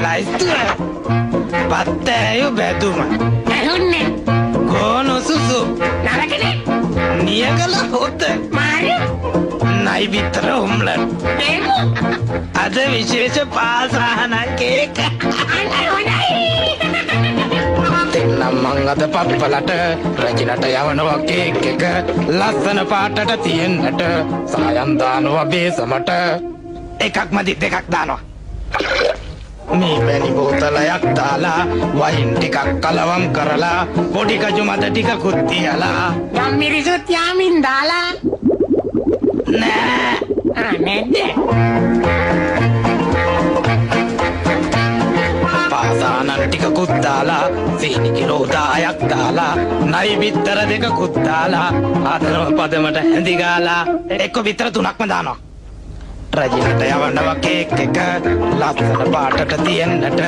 ලයිස්තුව පත්තෑයු බැදුම ඇහුන්නේ ගෝනු සුසු නරකනේ නියගල හොත Marie නයි බිත්තර උම්ලන් ඒකෝ අද විශේෂ පාසාහන කේක අන්න හොඳයි දෙන්නම් මං අද පප්පලට රැකිනට යවනවා කේක් එක ලස්සන පාටට තියෙන්නට සායම් දානවා බේසමට එකක් මදි දෙකක් දානවා මේ වැනි බෝතලයක් දාලා වයින් ටිකක් කලවම් කරලා පොඩි කජු මත ටිකකුත් තියලා ගම් මිරිසුත් යාමින් දාලා නෑ නැද්ද පාසානන් ටිකකුත් දාලා සීනි කිලෝ 10ක් දාලා නයි බිත්තර දෙකකුත් දාලා ආදරව පදමට හැඳි ගාලා එක්ක බිත්තර 3ක්ම දානවා රජිනට යවනවා කේක් එක ලස්සන පාටට තියෙන්නට